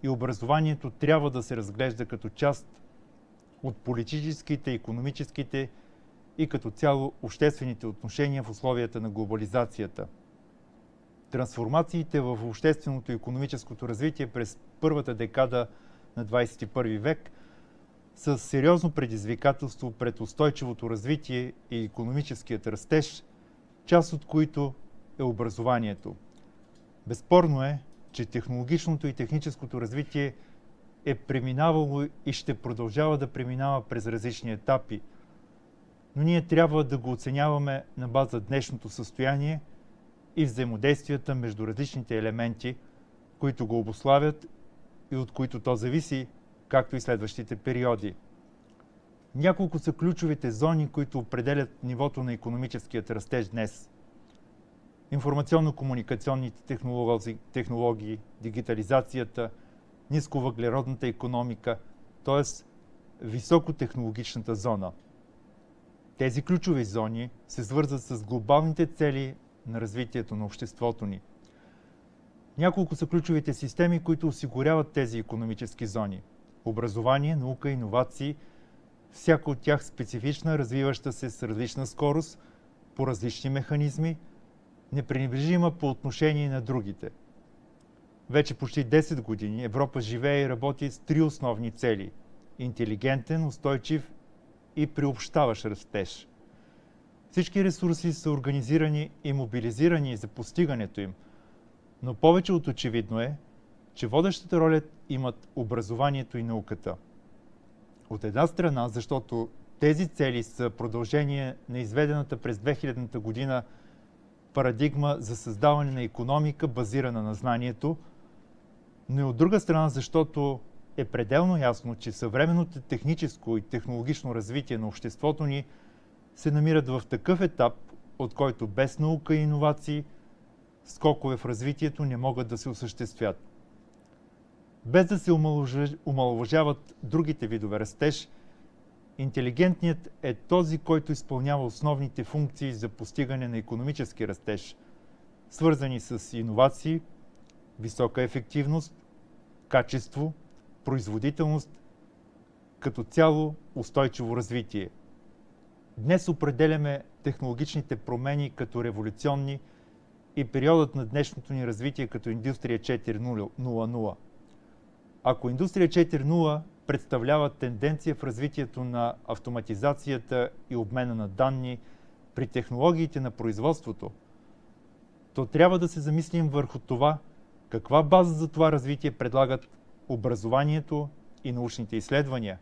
и образованието трябва да се разглежда като част от политическите, икономическите и като цяло обществените отношения в условията на глобализацията. Трансформациите в общественото и икономическото развитие през първата декада на 21 век са сериозно предизвикателство пред устойчивото развитие и икономическият растеж, част от които е образованието. Безспорно е, че технологичното и техническото развитие е преминавало и ще продължава да преминава през различни етапи, но ние трябва да го оценяваме на база днешното състояние и взаимодействията между различните елементи, които го обуславят и от които то зависи, както и следващите периоди. Няколко са ключовите зони, които определят нивото на икономическият растеж днес. Информационно-комуникационните технологии, дигитализацията, нисковъглеродната икономика, т.е. високотехнологичната зона. Тези ключови зони се свързват с глобалните цели на развитието на обществото ни. Няколко са ключовите системи, които осигуряват тези икономически зони. Образование, наука, иновации, всяка от тях специфична, развиваща се с различна скорост, по различни механизми, непренебрежима по отношение на другите. Вече почти 10 години Европа живее и работи с три основни цели – интелигентен, устойчив и приобщаващ растеж. Всички ресурси са организирани и мобилизирани за постигането им, но повече от очевидно е, че водещата роля имат образованието и науката. От една страна, защото тези цели са продължение на изведената през 2000-та година парадигма за създаване на икономика, базирана на знанието, но и от друга страна, защото е пределно ясно, че съвременното техническо и технологично развитие на обществото ни се намират в такъв етап, от който без наука и иновации скокове в развитието не могат да се осъществят. Без да се омаловажават другите видове растеж, интелигентният е този, който изпълнява основните функции за постигане на икономически растеж, свързани с иновации, висока ефективност, качество, производителност, като цяло устойчиво развитие. Днес определяме технологичните промени като революционни и периодът на днешното ни развитие като Индустрия 4.0. Ако Индустрия 4.0 представлява тенденция в развитието на автоматизацията и обмена на данни при технологиите на производството, то трябва да се замислим върху това, каква база за това развитие предлагат образованието и научните изследвания,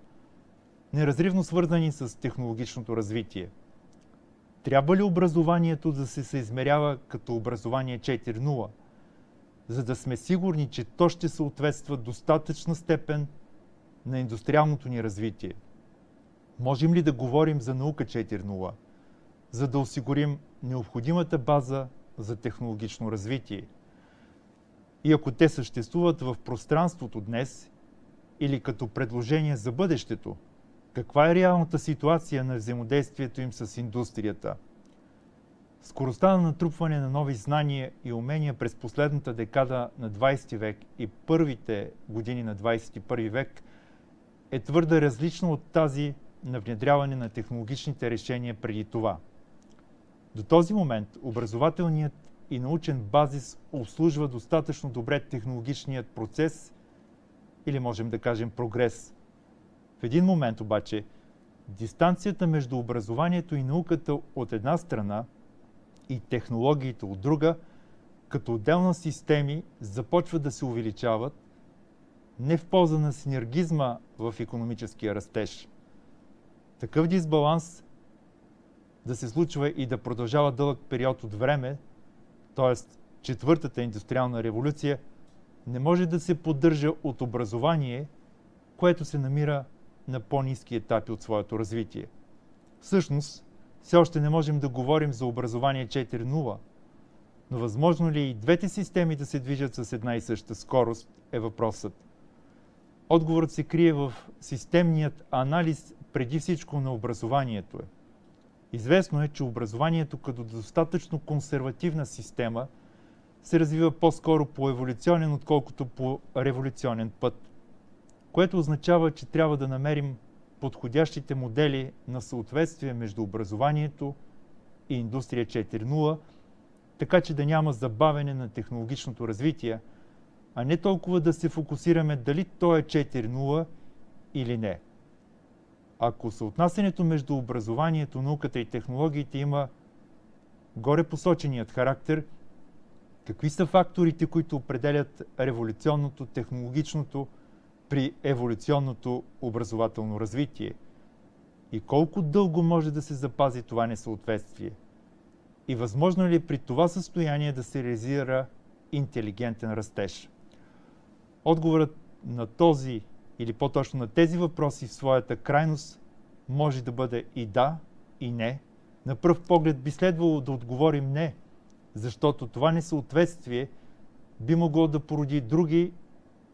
неразривно свързани с технологичното развитие. Трябва ли образованието да се съизмерява като образование 4.0, за да сме сигурни, че то ще съответства достатъчна степен на индустриалното ни развитие? Можем ли да говорим за наука 4.0, за да осигурим необходимата база за технологично развитие? И ако те съществуват в пространството днес или като предложение за бъдещето, каква е реалната ситуация на взаимодействието им с индустрията? Скоростта на натрупване на нови знания и умения през последната декада на 20 век и първите години на 21 век е твърде различна от тази на внедряване на технологичните решения преди това. До този момент образователният и научен базис обслужва достатъчно добре технологичният процес или можем да кажем прогрес. В един момент обаче дистанцията между образованието и науката от една страна и технологиите от друга, като отделна системи, започват да се увеличават не в полза на синергизма в икономическия растеж. Такъв дисбаланс да се случва и да продължава дълъг период от време, т.е. четвъртата индустриална революция, не може да се поддържа от образование, което се намира на по-ниски етапи от своето развитие. Всъщност, все още не можем да говорим за образование 4.0, но възможно ли и двете системи да се движат с една и съща скорост е въпросът. Отговорът се крие в системният анализ преди всичко на образованието е. Известно е, че образованието като достатъчно консервативна система се развива по-скоро по еволюционен, отколкото по революционен път, което означава, че трябва да намерим подходящите модели на съответствие между образованието и индустрия 4.0, така че да няма забавяне на технологичното развитие, а не толкова да се фокусираме дали то е 4.0 или не. Ако съотнасянето между образованието, науката и технологиите има горе посоченият характер, какви са факторите, които определят революционното, технологичното при еволюционното образователно развитие? И колко дълго може да се запази това несъответствие? И възможно ли при това състояние да се реализира интелигентен растеж? Отговорът на този, или по-точно на тези въпроси в своята крайност, може да бъде и да, и не. На пръв поглед би следвало да отговорим не, защото това несъответствие би могло да породи други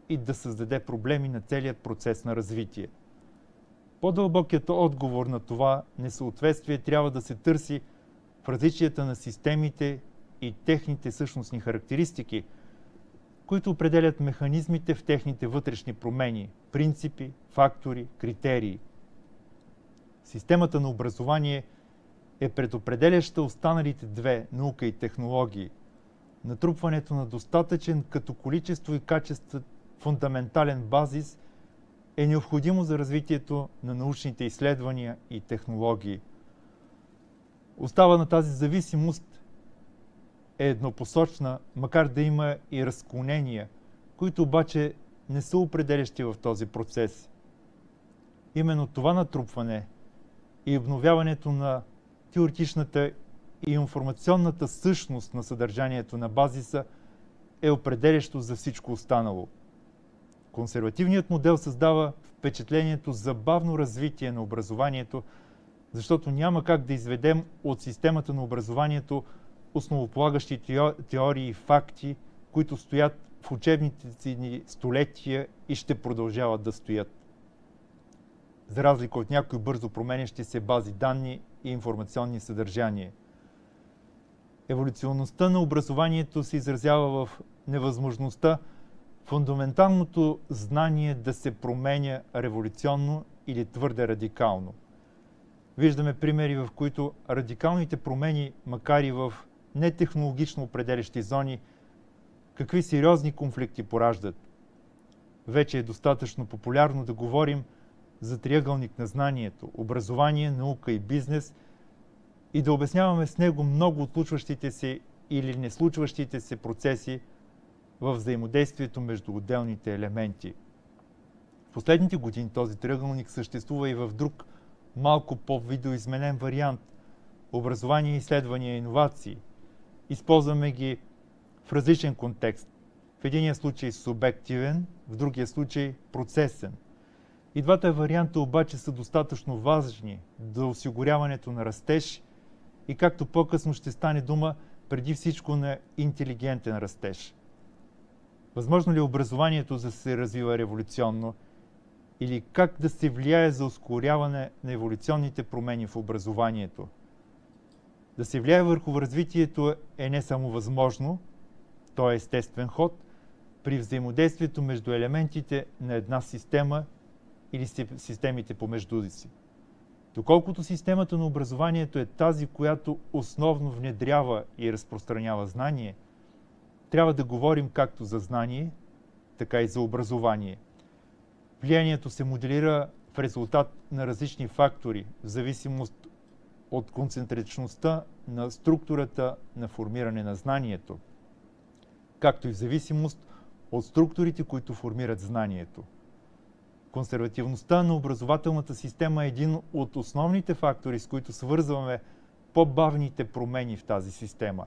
и да създаде проблеми на целият процес на развитие. По-дълбокият отговор на това несъответствие трябва да се търси в различията на системите и техните същностни характеристики, които определят механизмите в техните вътрешни промени, принципи, фактори, критерии. Системата на образование е предопределяща останалите две – наука и технологии. Натрупването на достатъчен като количество и качество фундаментален базис е необходимо за развитието на научните изследвания и технологии. Остава на тази зависимост е еднопосочна, макар да има и разклонения, които обаче не са определящи в този процес. Именно това натрупване и обновяването на теоретичната и информационната същност на съдържанието на базиса е определящо за всичко останало. Консервативният модел създава впечатлението за бавно развитие на образованието, защото няма как да изведем от системата на образованието основополагащи теории и факти, които стоят в учебните ни столетия и ще продължават да стоят. За разлика от някои бързо променящи се бази данни и информационни съдържания. Еволюционността на образованието се изразява в невъзможността фундаменталното знание да се променя революционно или твърде радикално. Виждаме примери, в които радикалните промени, макар и в нетехнологично определящи зони, какви сериозни конфликти пораждат. Вече е достатъчно популярно да говорим за триъгълник на знанието – образование, наука и бизнес, и да обясняваме с него много от случващите се или не случващите се процеси в взаимодействието между отделните елементи. В последните години този триъгълник съществува и в друг, малко по-видоизменен вариант – образование, изследвания и иновации. Използваме ги в различен контекст. В единия случай субективен, в другия случай процесен. И двата варианта обаче са достатъчно важни за осигуряването на растеж и, както по-късно ще стане дума, преди всичко на интелигентен растеж. Възможно ли образованието да се развива революционно или как да се влияе за ускоряване на еволюционните промени в образованието? Да се влияе върху развитието е не само възможно, то е естествен ход при взаимодействието между елементите на една система или системите помежду си. Доколкото системата на образованието е тази, която основно внедрява и разпространява знание, трябва да говорим както за знание, така и за образование. Влиянието се моделира в резултат на различни фактори, в зависимост от концентричността на структурата на формиране на знанието, както и в зависимост от структурите, които формират знанието. Консервативността на образователната система е един от основните фактори, с които свързваме по-бавните промени в тази система.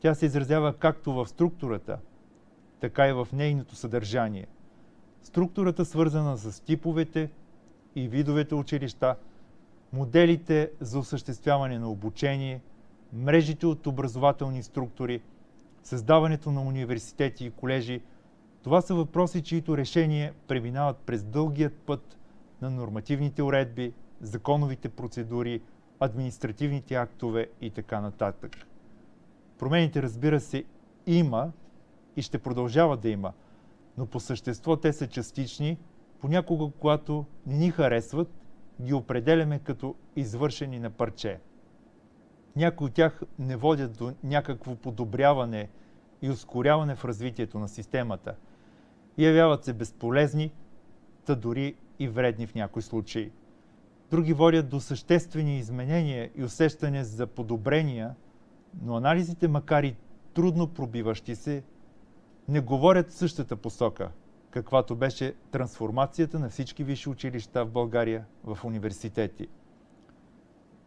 Тя се изразява както в структурата, така и в нейното съдържание. Структурата, свързана с типовете и видовете училища, моделите за осъществяване на обучение, мрежите от образователни структури, създаването на университети и колежи, това са въпроси, чието решения преминават през дългият път на нормативните уредби, законовите процедури, административните актове и така нататък. Промените, разбира се, има и ще продължава да има, но по същество те са частични. Понякога, когато не ни харесват, ги определяме като извършени на парче. Някои от тях не водят до някакво подобряване и ускоряване в развитието на системата. Явяват се безполезни, та дори и вредни в някои случаи. Други водят до съществени изменения и усещане за подобрения, но анализите, макар и трудно пробиващи се, не говорят в същата посока, каквато беше трансформацията на всички висши училища в България в университети.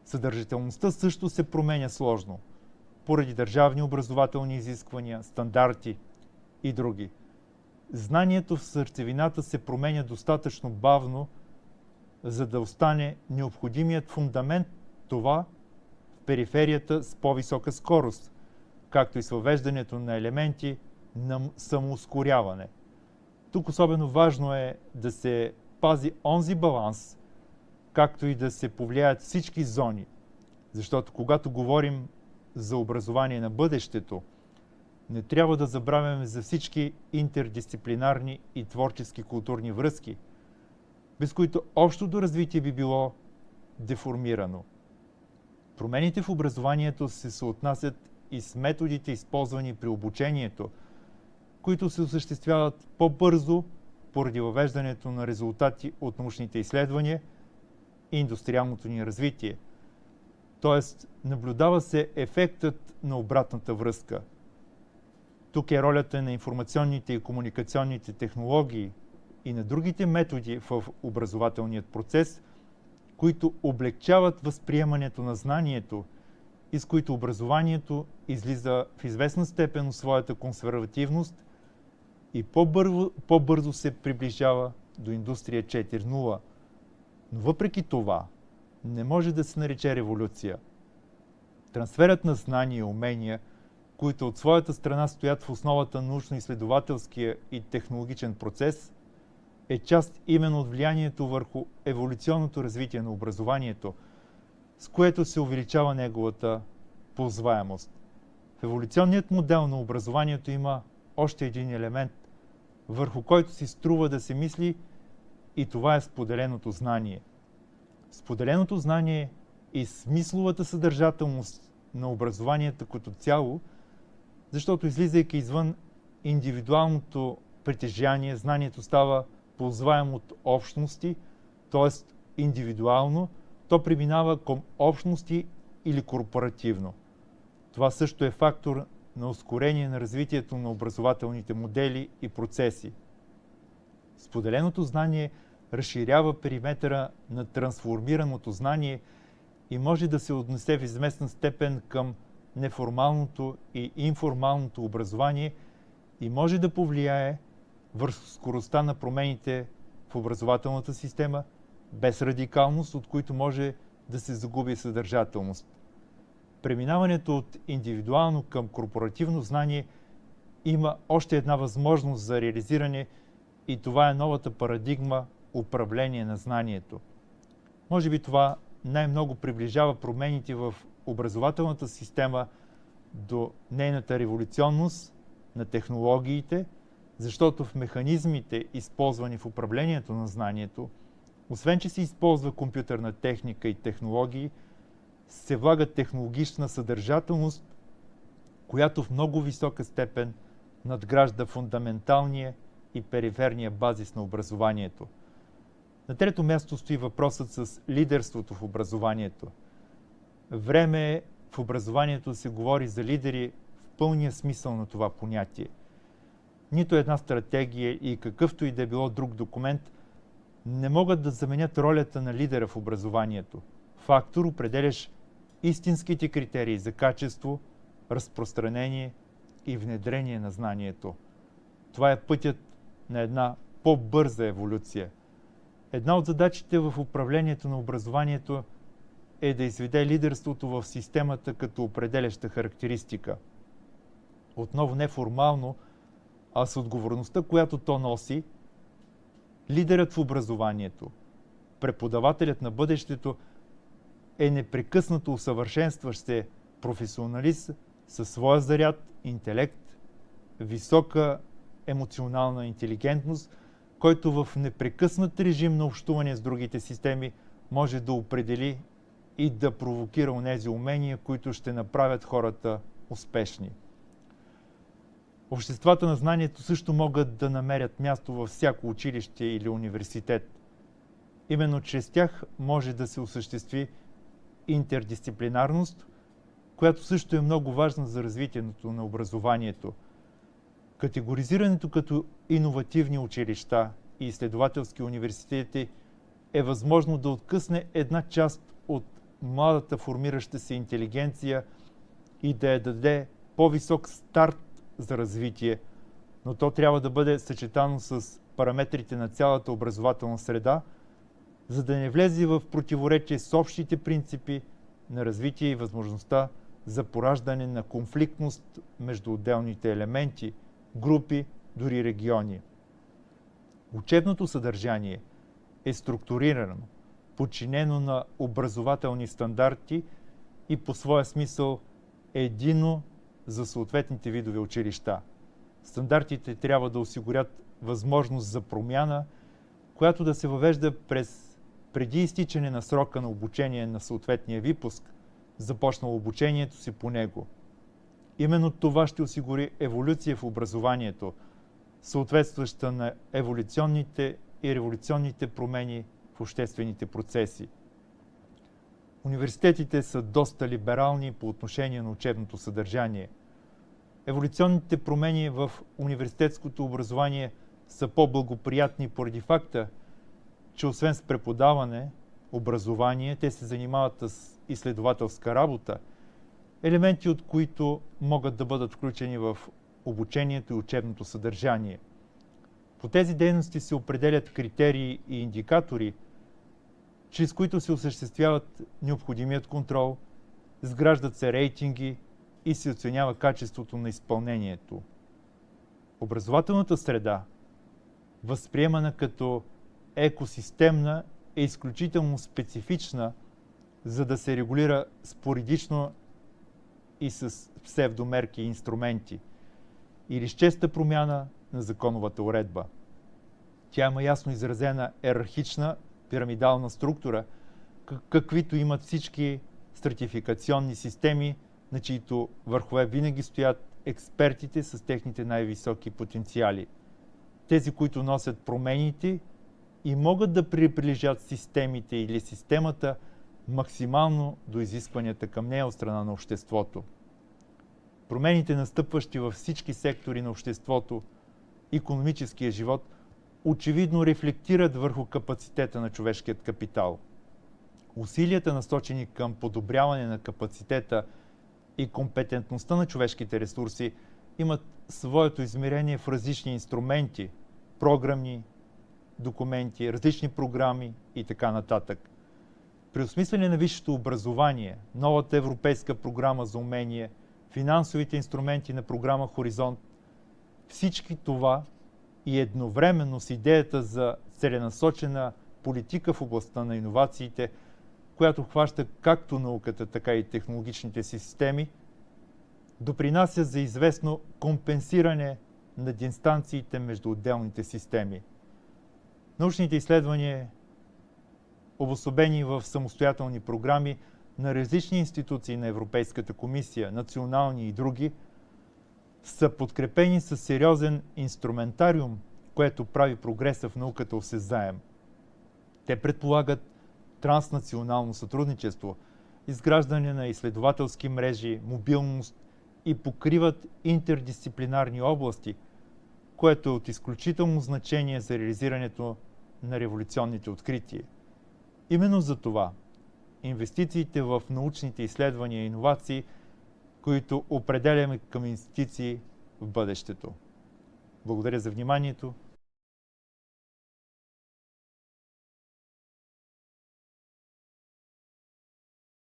Съдържателността също се променя сложно, поради държавни образователни изисквания, стандарти и други. Знанието в сърцевината се променя достатъчно бавно, за да остане необходимият фундамент, това в периферията с по-висока скорост, както и с въвеждането на елементи на самоускоряване. Тук особено важно е да се пази онзи баланс, както и да се повлияят всички зони, защото когато говорим за образование на бъдещето, не трябва да забравяме за всички интердисциплинарни и творчески културни връзки, без които общото развитие би било деформирано. Промените в образованието се съотнасят и с методите, използвани при обучението, които се осъществяват по-бързо поради въвеждането на резултати от научните изследвания и индустриалното ни развитие. Тоест, наблюдава се ефектът на обратната връзка. Тук е ролята на информационните и комуникационните технологии и на другите методи в образователният процес, които облегчават възприемането на знанието и с които образованието излиза в известна степен от своята консервативност и по-бързо се приближава до индустрия 4.0. Но въпреки това не може да се нарече революция. Трансферът на знания и умения, които от своята страна стоят в основата на научно-изследователския и технологичен процес, е част именно от влиянието върху еволюционното развитие на образованието, с което се увеличава неговата ползваемост. В еволюционният модел на образованието има още един елемент, върху който си струва да се мисли, и това е споделеното знание. Споделеното знание и смисловата съдържателност на образованието като цяло, защото излизайки извън индивидуалното притежание, знанието става ползваемо от общности, т.е. индивидуално, то преминава към общности или корпоративно. Това също е фактор на ускорение на развитието на образователните модели и процеси. Споделеното знание разширява периметъра на трансформираното знание и може да се отнесе в известна степен към неформалното и информалното образование и може да повлияе върху скоростта на промените в образователната система, без радикалност, от които може да се загуби съдържателност. Преминаването от индивидуално към корпоративно знание има още една възможност за реализиране и това е новата парадигма управление на знанието. Може би това най-много приближава промените в образователната система до нейната революционност на технологиите, защото в механизмите, използвани в управлението на знанието, освен че се използва компютърна техника и технологии, се влага технологична съдържателност, която в много висока степен надгражда фундаменталния и периферния базис на образованието. На трето място стои въпросът с лидерството в образованието. Време е в образованието да се говори за лидери в пълния смисъл на това понятие. Нито една стратегия и какъвто и да е било друг документ не могат да заменят ролята на лидера в образованието. Фактор, определящ истинските критерии за качество, разпространение и внедрение на знанието. Това е пътят на една по-бърза еволюция. Една от задачите в управлението на образованието е да изведе лидерството в системата като определяща характеристика. Отново не формално, а с отговорността, която то носи, лидерът в образованието, преподавателят на бъдещето е непрекъснато усъвършенстващ се професионалист със своя заряд, интелект висока емоционална интелигентност, който в непрекъснат режим на общуване с другите системи може да определи и да провокира онези умения, които ще направят хората успешни. Обществата на знанието също могат да намерят място във всяко училище или университет. Именно чрез тях може да се осъществи интердисциплинарност, която също е много важна за развитието на образованието. Категоризирането като иновативни училища и изследователски университети е възможно да откъсне една част от младата формираща се интелигенция и да я даде по-висок старт за развитие, но то трябва да бъде съчетано с параметрите на цялата образователна среда, за да не влезе в противоречие с общите принципи на развитие и възможността за пораждане на конфликтност между отделните елементи, групи, дори региони. Учебното съдържание е структурирано, подчинено на образователни стандарти и по своя смисъл единно за съответните видове училища. Стандартите трябва да осигурят възможност за промяна, която да се въвежда преди изтичане на срока на обучение на съответния випуск, започнал обучението си по него. Именно това ще осигури еволюция в образованието, съответстваща на еволюционните и революционните промени в обществените процеси. Университетите са доста либерални по отношение на учебното съдържание. Еволюционните промени в университетското образование са по-благоприятни поради факта, че освен с преподаване, образование, те се занимават с изследователска работа, елементи от които могат да бъдат включени в обучението и учебното съдържание. По тези дейности се определят критерии и индикатори, чрез които се осъществяват необходимият контрол, изграждат се рейтинги и се оценява качеството на изпълнението. Образователната среда, възприемана като екосистемна, е изключително специфична, за да се регулира споредично и с псевдомерки и инструменти, или с честа промяна на законовата уредба. Тя има ясно изразена йерархична пирамидална структура, каквито имат всички стратификационни системи, на чието върхове винаги стоят експертите с техните най-високи потенциали. Тези, които носят промените и могат да приближат системите или системата максимално до изискванията към нея от страна на обществото. Промените, настъпващи във всички сектори на обществото, икономическия живот, очевидно рефлектират върху капацитета на човешкият капитал. Усилията, насочени към подобряване на капацитета и компетентността на човешките ресурси, имат своето измерение в различни инструменти, програмни документи, различни програми и така нататък. При осмислене на висшето образование, новата европейска програма за умение, финансовите инструменти на програма Хоризонт, всички това и едновременно с идеята за целенасочена политика в областта на иновациите, която хваща както науката, така и технологичните системи, допринася за известно компенсиране на дистанциите между отделните системи. Научните изследвания, обособени в самостоятелни програми на различни институции на Европейската комисия, национални и други, са подкрепени с сериозен инструментариум, което прави прогреса в науката осезаем. Те предполагат транснационално сътрудничество, изграждане на изследователски мрежи, мобилност и покриват интердисциплинарни области, което е от изключително значение за реализирането на революционните открития. Именно за това инвестициите в научните изследвания и иновации, които определяме към инвестиции в бъдещето. Благодаря за вниманието.